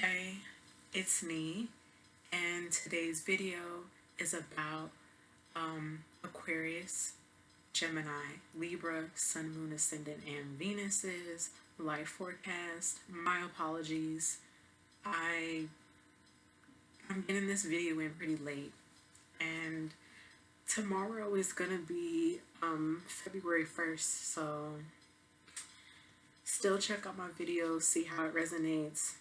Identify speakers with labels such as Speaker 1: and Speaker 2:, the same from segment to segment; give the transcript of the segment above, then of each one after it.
Speaker 1: Hey, it's NieRe, and today's video is about Aquarius, Gemini, Libra, Sun, Moon, Ascendant, and Venus's life forecast. My apologies. I'm getting this video in pretty late, and tomorrow is gonna be February 1st, so still check out my videos, see how it resonates.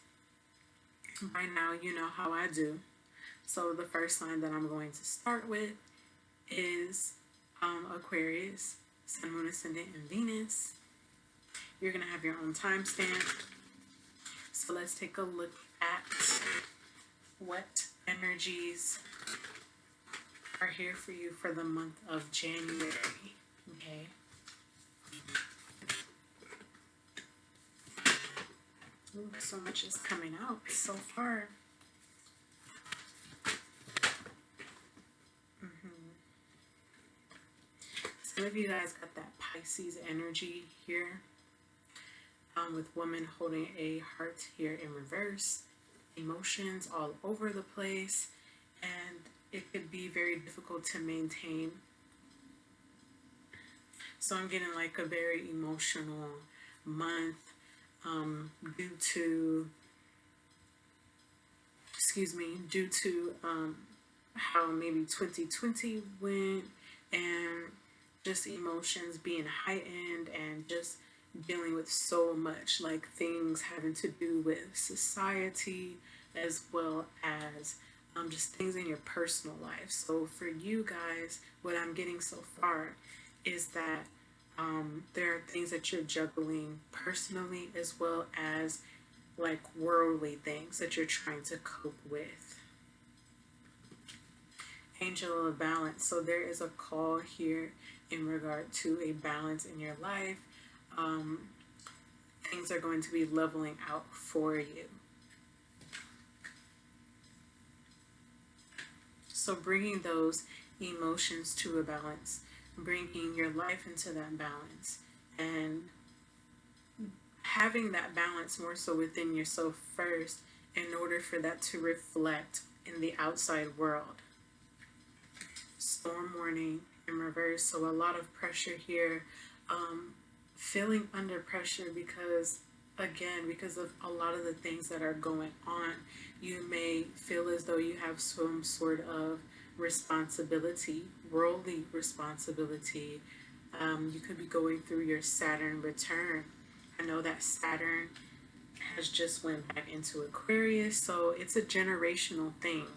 Speaker 1: By now, you know how I do. So the first sign that I'm going to start with is Aquarius, Sun, Moon, Ascendant, and Venus. You're going to have your own timestamp. So let's take a look at what energies are here for you for the month of January. Okay. Ooh, so much is coming out so far. Some of you guys got that Pisces energy here, with woman holding a heart here in reverse, emotions all over the place, and it could be very difficult to maintain. So I'm getting like a very emotional month due to how maybe 2020 went, and just emotions being heightened, and just dealing with so much, like things having to do with society as well as just things in your personal life. So for you guys, what I'm getting so far is that there are things that you're juggling personally as well as like worldly things that you're trying to cope with. Angel of balance. So there is a call here in regard to a balance in your life. Things are going to be leveling out for you. So bringing those emotions to a balance, bringing your life into that balance, and having that balance more so within yourself first in order for that to reflect in the outside world. Storm warning in reverse, so a lot of pressure here, feeling under pressure because of a lot of the things that are going on. You may feel as though you have some sort of responsibility, worldly responsibility. You could be going through your Saturn return. I know that Saturn has just went back into Aquarius, so it's a generational thing.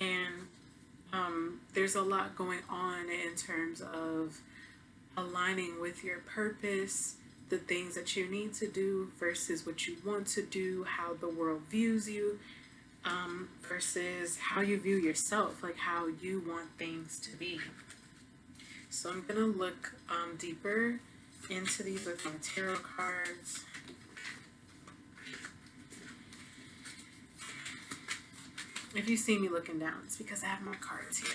Speaker 1: And there's a lot going on in terms of aligning with your purpose, the things that you need to do versus what you want to do, how the world views you, versus how you view yourself, like how you want things to be. So I'm going to look deeper into these with my tarot cards. If you see me looking down, it's because I have my cards here.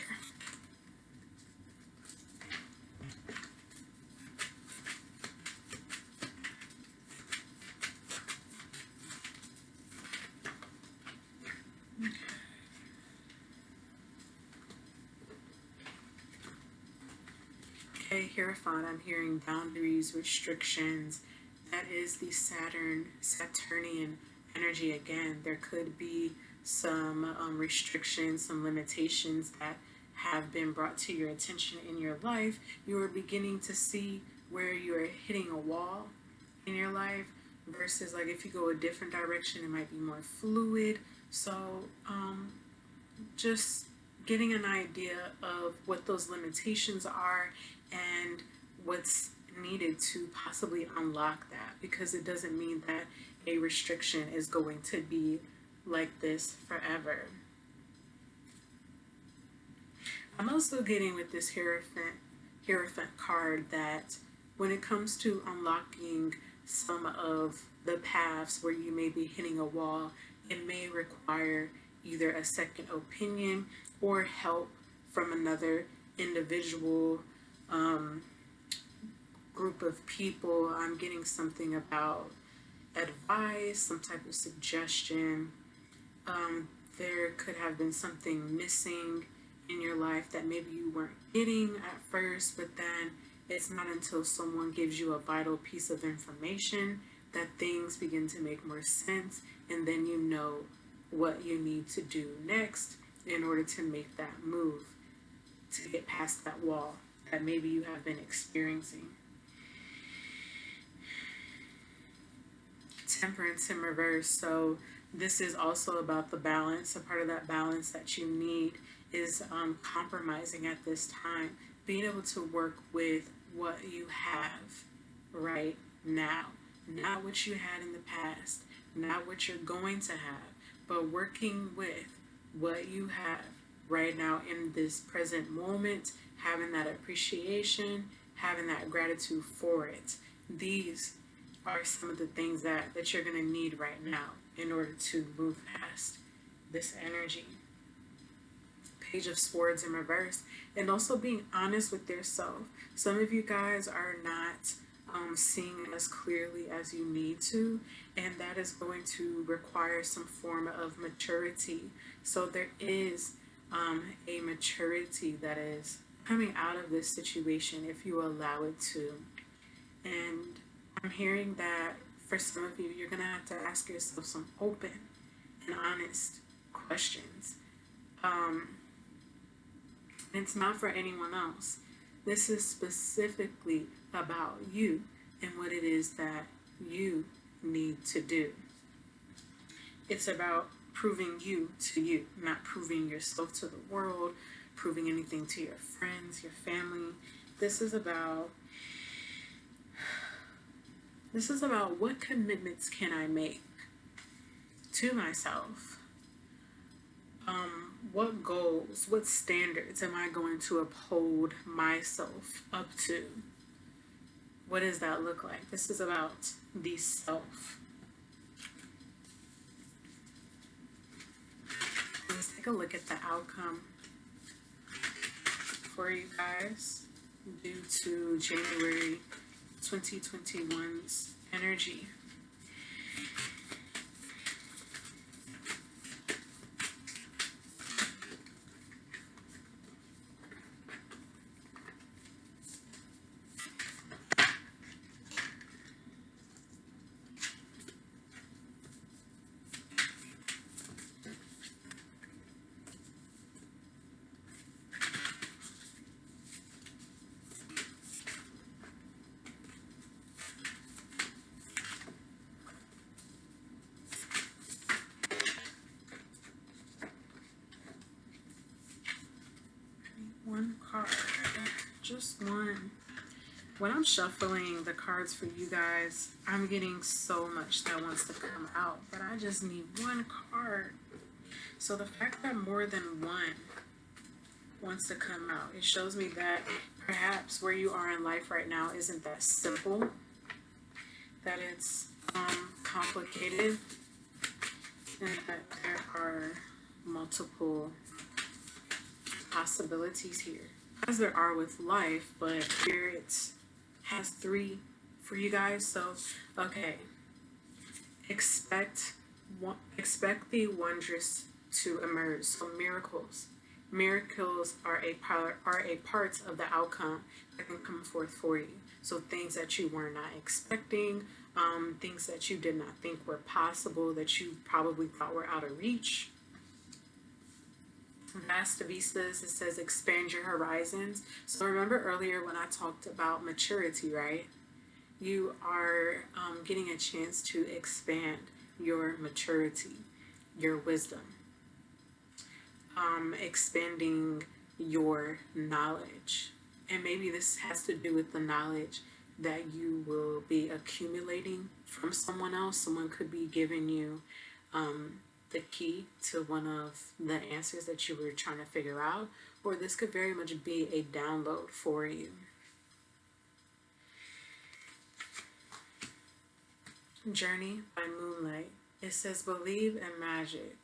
Speaker 1: Okay, Hierophant, I'm hearing boundaries, restrictions. That is the Saturnian energy again. There could be some restrictions, some limitations that have been brought to your attention in your life. You are beginning to see where you are hitting a wall in your life versus like if you go a different direction, it might be more fluid. So just getting an idea of what those limitations are and what's needed to possibly unlock that, because it doesn't mean that a restriction is going to be like this forever. I'm also getting with this Hierophant card that when it comes to unlocking some of the paths where you may be hitting a wall, it may require either a second opinion or help from another individual, group of people. I'm getting something about advice, some type of suggestion. There could have been something missing in your life that maybe you weren't getting at first, but then it's not until someone gives you a vital piece of information that things begin to make more sense, and then you know what you need to do next in order to make that move to get past that wall that maybe you have been experiencing. Temperance in reverse. So this is also about the balance. A part of that balance that you need is compromising at this time, being able to work with what you have right now, not what you had in the past, not what you're going to have, but working with what you have right now in this present moment, having that appreciation, having that gratitude for it. These are some of the things that you're going to need right now in order to move past this energy. Page of Swords in reverse, and also being honest with yourself. Some of you guys are not seeing as clearly as you need to, and that is going to require some form of maturity. So there is a maturity that is coming out of this situation if you allow it to. And I'm hearing that for some of you, you're going to have to ask yourself some open and honest questions. It's not for anyone else. This is specifically about you and what it is that you need to do. It's about proving you to you, not proving yourself to the world, proving anything to your friends, your family. This is about what commitments can I make to myself? What goals, what standards am I going to uphold myself up to? What does that look like? This is about the self. Let's take a look at the outcome for you guys due to January 2021's energy. One card, just one. When I'm shuffling the cards for you guys, I'm getting so much that wants to come out, but I just need one card. So the fact that more than one wants to come out, it shows me that perhaps where you are in life right now isn't that simple, that it's complicated, and that there are multiple possibilities here, as there are with life, but here it has three for you guys. So okay, expect the wondrous to emerge. So miracles are a part of the outcome that can come forth for you. So things that you were not expecting, things that you did not think were possible, that you probably thought were out of reach. Vast vistas, it says expand your horizons. So remember earlier when I talked about maturity, right? You are getting a chance to expand your maturity, your wisdom, expanding your knowledge. And maybe this has to do with the knowledge that you will be accumulating from someone else. Someone could be giving you the key to one of the answers that you were trying to figure out, or this could very much be a download for you. Journey by Moonlight. It says believe in magic.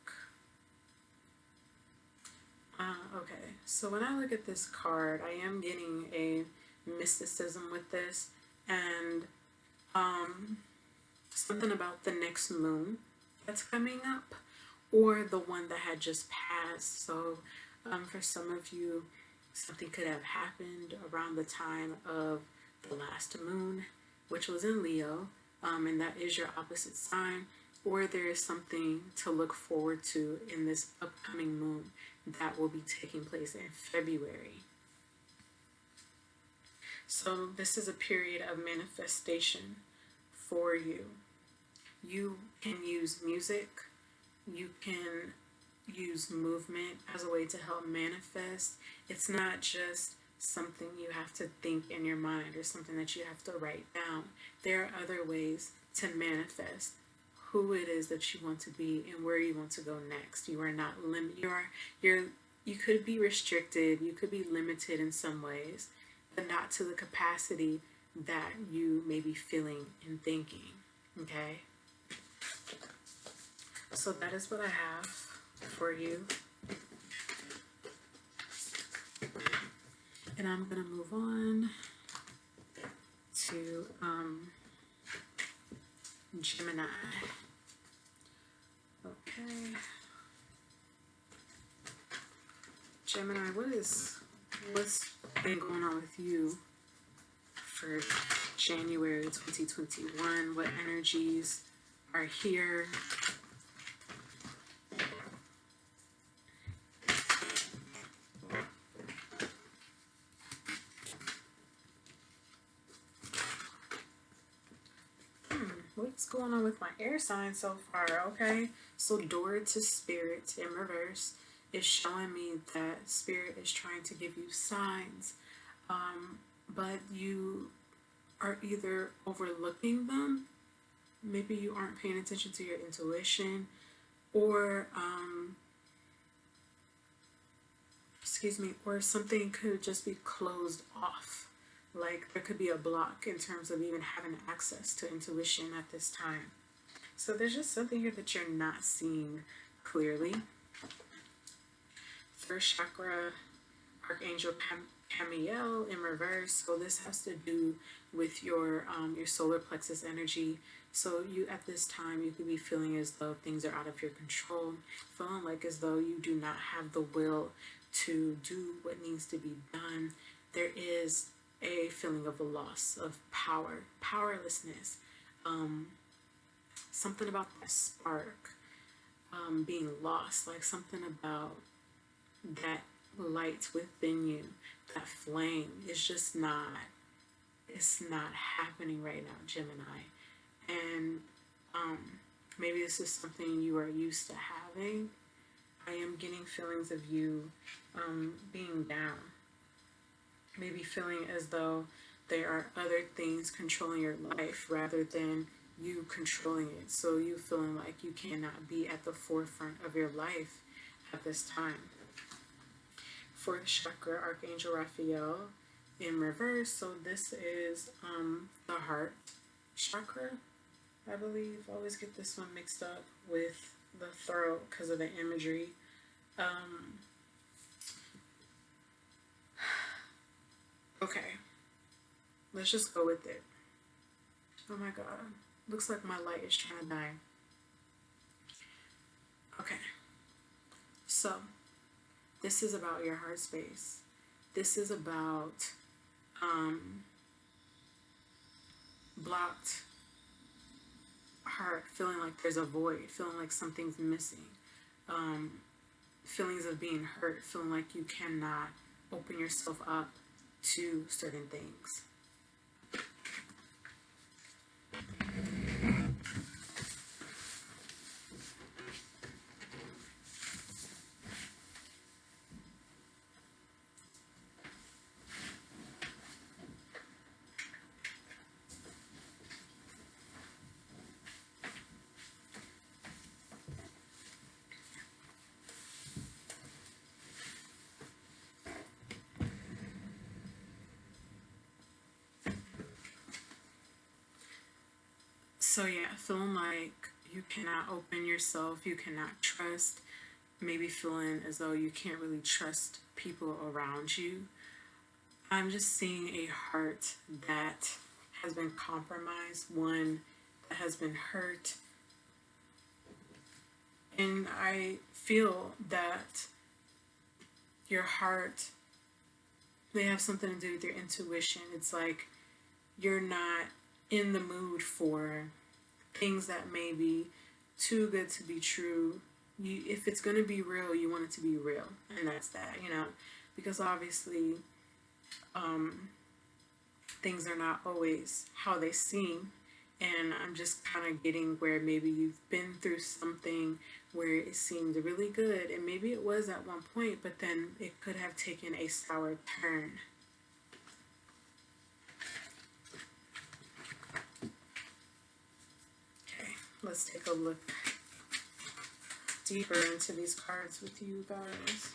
Speaker 1: Okay, so when I look at this card, I am getting a mysticism with this, and something about the next moon that's coming up, or the one that had just passed. So for some of you, something could have happened around the time of the last moon, which was in Leo, and that is your opposite sign, or there is something to look forward to in this upcoming moon that will be taking place in February. So this is a period of manifestation for you. You can use music, you can use movement as a way to help manifest. It's not just something you have to think in your mind or something that you have to write down. There are other ways to manifest who it is that you want to be and where you want to go next. You are not limited. You could be restricted, you could be limited in some ways, but not to the capacity that you may be feeling and thinking. Okay? So that is what I have for you. And I'm going to move on to Gemini. Okay. Gemini, what's been going on with you for January 2021? What energies are here? What's going on with my air sign so far? Okay, so door to spirit in reverse is showing me that spirit is trying to give you signs, but you are either overlooking them, maybe you aren't paying attention to your intuition, or or something could just be closed off. Like there could be a block in terms of even having access to intuition at this time. So there's just something here that you're not seeing clearly. First chakra, Archangel Camiel in reverse. So this has to do with your solar plexus energy. So you at this time you could be feeling as though things are out of your control, feeling like as though you do not have the will to do what needs to be done. There is a feeling of a loss of powerlessness, something about that spark being lost, like something about that light within you, that flame is just it's not happening right now, Gemini. And maybe this is something you are used to having. I am getting feelings of you being down. Maybe feeling as though there are other things controlling your life rather than you controlling it. So you feeling like you cannot be at the forefront of your life at this time. Fourth chakra, Archangel Raphael in reverse. So this is the heart chakra, I believe. I always get this one mixed up with the throat because of the imagery. Okay, let's just go with it. Oh my god, looks like my light is trying to die. Okay, so this is about your heart space. This is about blocked heart, feeling like there's a void, feeling like something's missing, feelings of being hurt, feeling like you cannot open yourself up to certain things. So yeah, feeling like you cannot open yourself, you cannot trust, maybe feeling as though you can't really trust people around you. I'm just seeing a heart that has been compromised, one that has been hurt. And I feel that your heart may have something to do with your intuition. It's like you're not in the mood for things that may be too good to be true. If it's going to be real, you want it to be real. And that's that, because obviously things are not always how they seem. And I'm just kind of getting where maybe you've been through something where it seemed really good, and maybe it was at one point, but then it could have taken a sour turn. Okay, let's take a look deeper into these cards with you guys.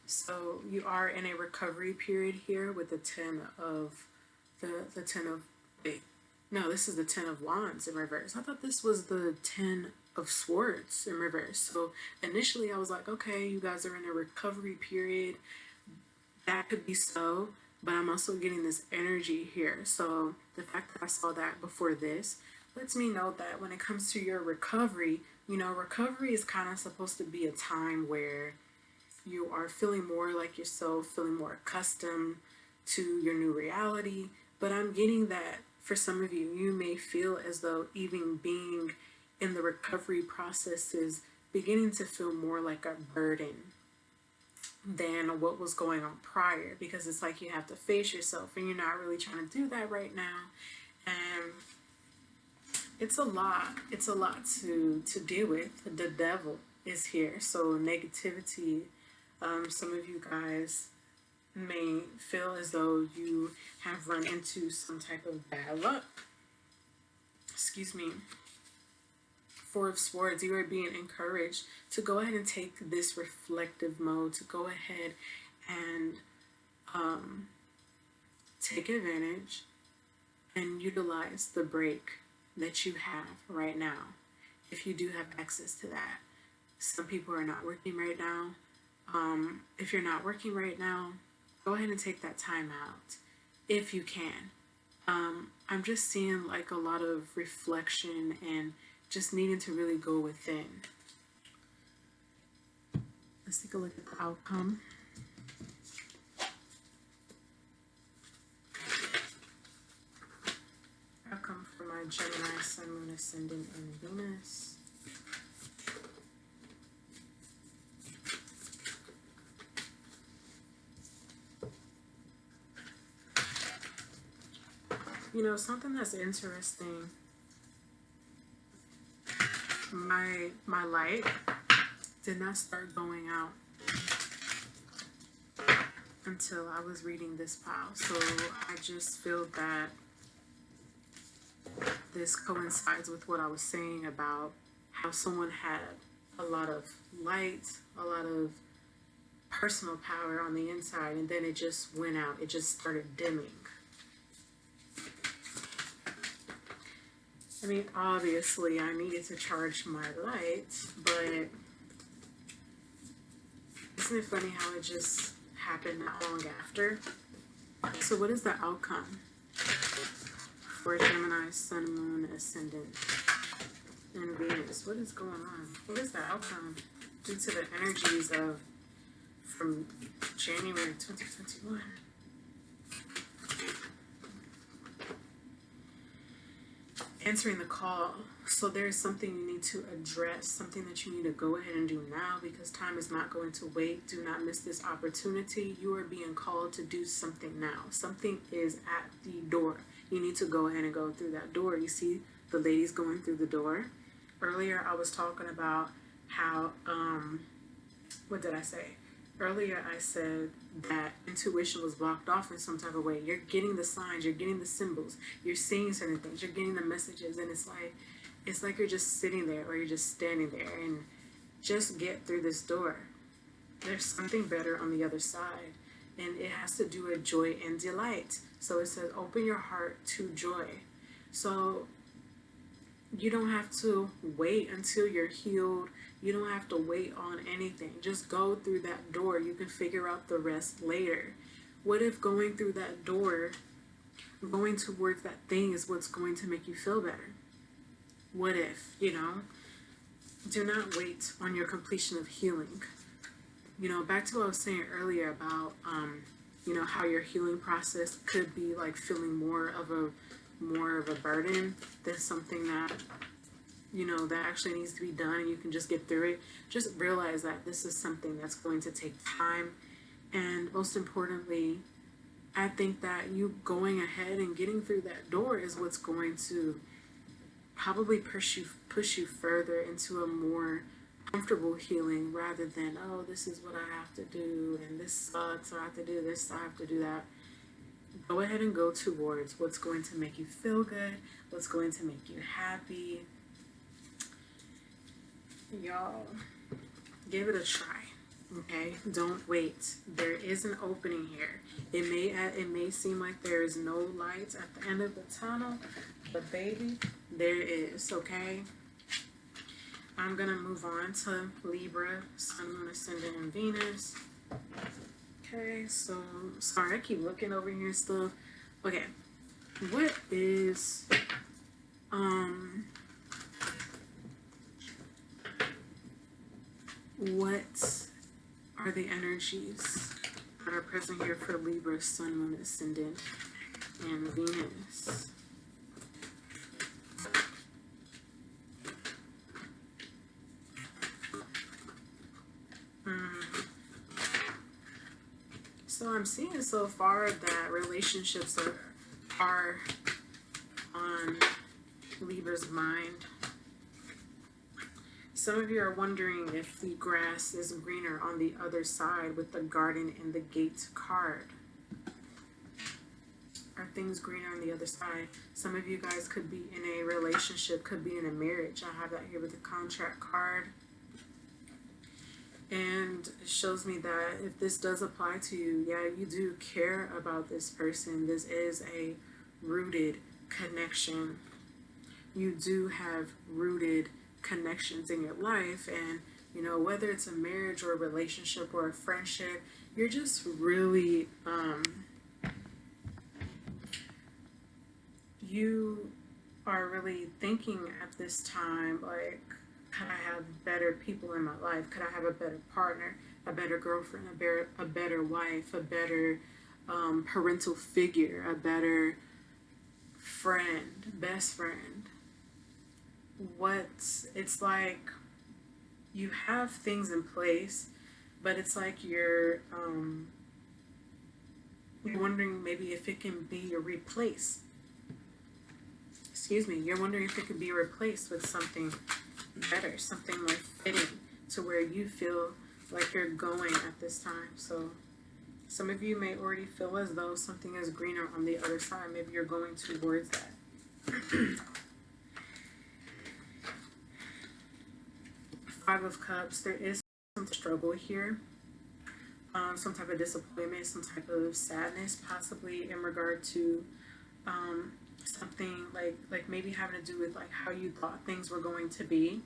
Speaker 1: So you are in a recovery period here with the Ten of wait, no, this is the Ten of Wands in reverse. I thought this was the Ten of Swords in reverse. So initially I was like, okay, you guys are in a recovery period. That could be so, but I'm also getting this energy here. So the fact that I saw that before this lets me know that when it comes to your recovery, recovery is kind of supposed to be a time where you are feeling more like yourself, feeling more accustomed to your new reality. But I'm getting that for some of you, you may feel as though even being in the recovery process is beginning to feel more like a burden than what was going on prior, because it's like you have to face yourself and you're not really trying to do that right now. And it's a lot to deal with. The devil is here, so negativity. Some of you guys may feel as though you have run into some type of bad luck. Excuse me. Four of Swords, you are being encouraged to go ahead and take this reflective mode, to go ahead and take advantage and utilize the break that you have right now, if you do have access to that. Some people are not working right now. If you're not working right now, go ahead and take that time out if you can. I'm just seeing like a lot of reflection and just needing to really go within. Let's take a look at the outcome. Outcome for my Gemini, Sun, Moon, Ascendant, and Venus. Something that's interesting. My light did not start going out until I was reading this pile. So I just feel that this coincides with what I was saying about how someone had a lot of light, a lot of personal power on the inside, and then it just went out. It just started dimming. I mean, obviously, I needed to charge my light, but isn't it funny how it just happened not long after? So what is the outcome for Gemini, Sun, Moon, Ascendant, and Venus? What is going on? What is the outcome due to the energies of from January 2021? Answering the call. So there's something you need to address, something that you need to go ahead and do now, because time is not going to wait. Do not miss this opportunity. You are being called to do something now. Something is at the door. You need to go ahead and go through that door. You see the ladies going through the door. Earlier I was talking about how what did I say? Earlier I said that intuition was blocked off in some type of way. You're getting the signs, you're getting the symbols, you're seeing certain things, you're getting the messages, and it's like you're just sitting there or you're just standing there, and just get through this door. There's something better on the other side, and it has to do with joy and delight. So it says open your heart to joy. So You don't have to wait until you're healed. You don't have to wait on anything. Just go through that door. You can figure out the rest later. What if going through that door, going towards that thing is what's going to make you feel better? What if, do not wait on your completion of healing. Back to what I was saying earlier about, how your healing process could be like feeling more of a burden than something that, that actually needs to be done and you can just get through it. Just realize that this is something that's going to take time. And most importantly, I think that you going ahead and getting through that door is what's going to probably push you further into a more comfortable healing, rather than, oh, this is what I have to do and this sucks, I have to do this, I have to do that. Go ahead and go towards what's going to make you feel good, what's going to make you happy. Y'all, give it a try. Okay, don't wait. There is an opening here. It may seem like there is no light at the end of the tunnel, but baby, there is. Okay, I'm gonna move on to Libra, Sun, Moon, Ascendant, and Venus. Okay, so sorry, I keep looking over here still. Okay, what is what are the energies that are present here for Libra, Sun, Moon, Ascendant, and Venus? So I'm seeing so far that relationships are on Libra's mind. Some of you are wondering if the grass is greener on the other side with the garden and the gate card. Are things greener on the other side? Some of you guys could be in a relationship, could be in a marriage. I have that here with the contract card. And it shows me that if this does apply to you, yeah, you do care about this person. This is a rooted connection. You do have rooted connections in your life, and whether it's a marriage or a relationship or a friendship, you're just really you are really thinking at this time, like, could I have better people in my life? Could I have a better partner, a better girlfriend, a better wife, a better parental figure, a better friend, best friend? It's like you have things in place, but it's like you're wondering maybe if it can be replaced. Excuse me, you're wondering if it could be replaced with something better, something more fitting to where you feel like you're going at this time. So some of you may already feel as though something is greener on the other side. Maybe you're going towards that. Five of Cups, there is some struggle here, some type of disappointment, some type of sadness, possibly in regard to something like maybe having to do with like how you thought things were going to be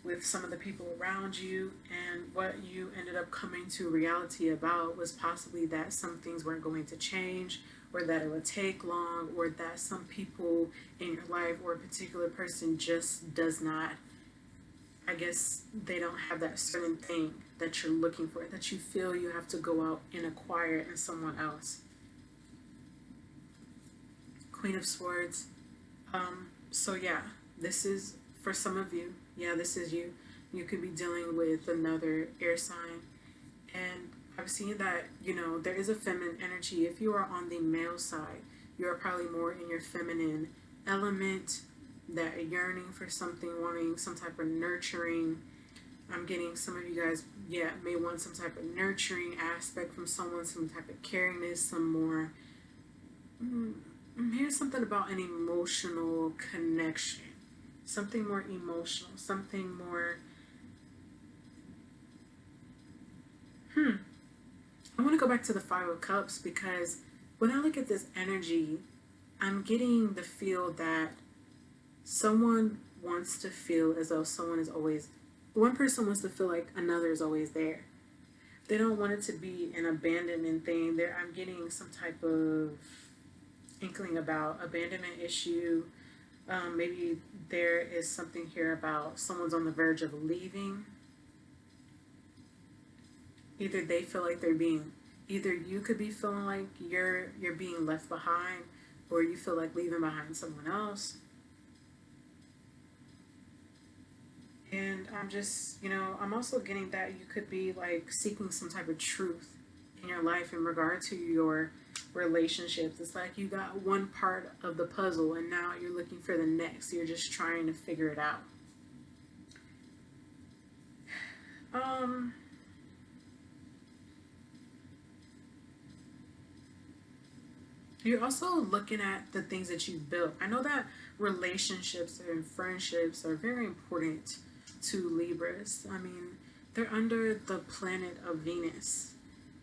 Speaker 1: with some of the people around you, and what you ended up coming to reality about was possibly that some things weren't going to change, or that it would take long, or that some people in your life or a particular person just does not, I guess they don't have that certain thing that you're looking for, that you feel you have to go out and acquire in someone else. Queen of Swords. So yeah, this is for some of you. Yeah, this is you. You could be dealing with another air sign. And I'm seeing that, there is a feminine energy. If you are on the male side, you are probably more in your feminine element, that yearning for something, wanting some type of nurturing. I'm getting some of you guys, may want some type of nurturing aspect from someone, some type of caringness, some more. Here's something about an emotional connection. Something more emotional, something more. I want to go back to the Five of Cups, because when I look at this energy, I'm getting the feel that someone wants to feel as though one person wants to feel like another is always there. They don't want it to be an abandonment thing. I'm getting some type of inkling about abandonment issue. Maybe there is something here about someone's on the verge of leaving. Either they feel like either you could be feeling like you're being left behind, or you feel like leaving behind someone else. And I'm just, I'm also getting that you could be like seeking some type of truth in your life in regard to your relationships. It's like you got one part of the puzzle and now you're looking for the next. You're just trying to figure it out. You're also looking at the things that you've built. I know that relationships and friendships are very important to Libras. I mean, they're under the planet of Venus.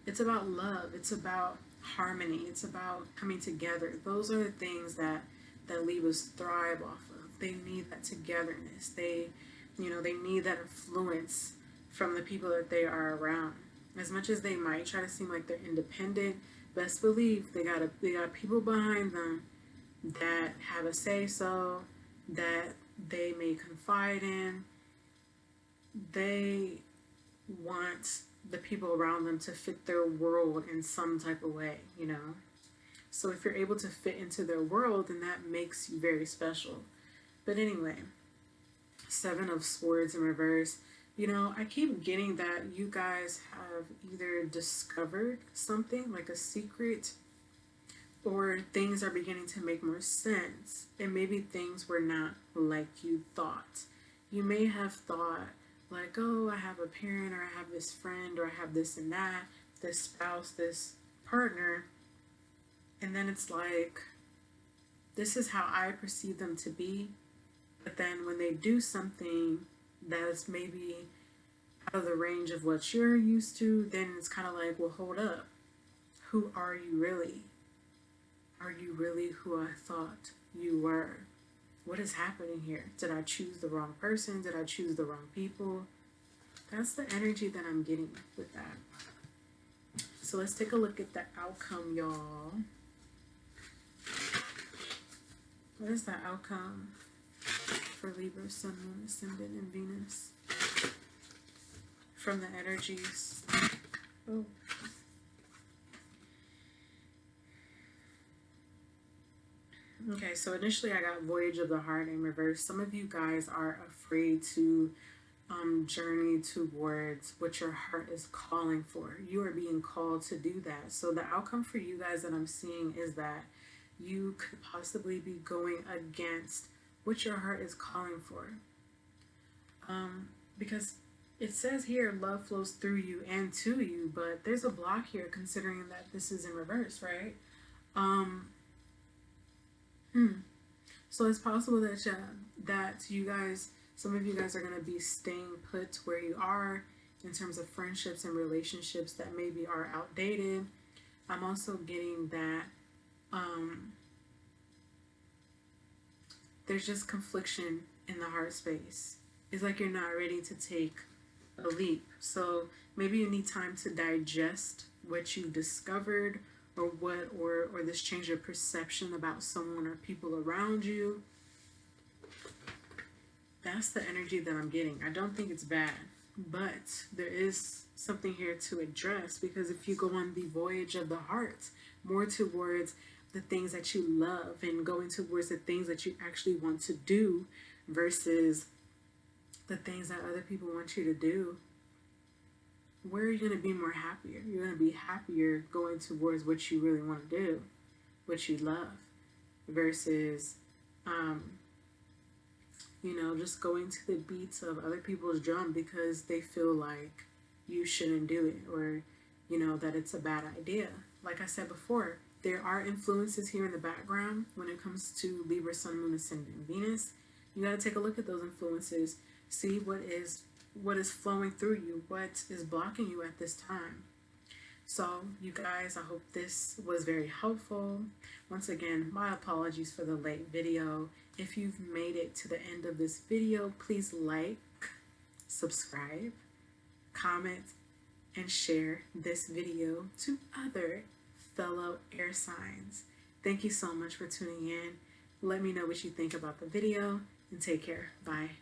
Speaker 1: It's about love. It's about harmony. It's about coming together. Those are the things that Libras thrive off of. They need that togetherness. They need that influence from the people that they are around. As much as they might try to seem like they're independent, best believe they got people behind them that have a say so, that they may confide in. They want the people around them to fit their world in some type of way, So if you're able to fit into their world, then that makes you very special. But anyway, 7 of Swords in reverse. I keep getting that you guys have either discovered something like a secret, or things are beginning to make more sense, and maybe things were not like you thought. You may have thought like, oh, I have a parent, or I have this friend, or I have this and that, this spouse, this partner, and then it's like, this is how I perceive them to be, but then when they do something that's maybe out of the range of what you're used to, then it's kind of like, well, hold up. Who are you really? Are you really who I thought you were? What is happening here? Did I choose the wrong person? Did I choose the wrong people? That's the energy that I'm getting with that. So let's take a look at the outcome, y'all. What is the outcome for Libra, Sun, Moon, Ascendant, and Venus from the energies? Oh. Okay, so initially I got Voyage of the Heart in reverse. Some of you guys are afraid to journey towards what your heart is calling for. You are being called to do that. So the outcome for you guys that I'm seeing is that you could possibly be going against what your heart is calling for. Because it says here love flows through you and to you, but there's a block here considering that this is in reverse, right? So it's possible that you guys, some of you guys are going to be staying put where you are in terms of friendships and relationships that maybe are outdated. I'm also getting that there's just confliction in the heart space. It's like you're not ready to take a leap. So maybe you need time to digest what you've discovered, or this change of perception about someone or people around you. That's the energy that I'm getting. I don't think it's bad, but there is something here to address, because if you go on the voyage of the heart, more towards the things that you love and going towards the things that you actually want to do versus the things that other people want you to do, where are you going to be more happier? You're going to be happier going towards what you really want to do, what you love, versus, just going to the beats of other people's drum because they feel like you shouldn't do it, or, that it's a bad idea. Like I said before, there are influences here in the background when it comes to Libra, Sun, Moon, Ascendant, and Venus. You got to take a look at those influences, see what is flowing through you, what is blocking you at this time. So, you guys, I hope this was very helpful. Once again, my apologies for the late video. If you've made it to the end of this video, please like, subscribe, comment, and share this video to other fellow air signs. Thank you so much for tuning in. Let me know what you think about the video, and take care. Bye.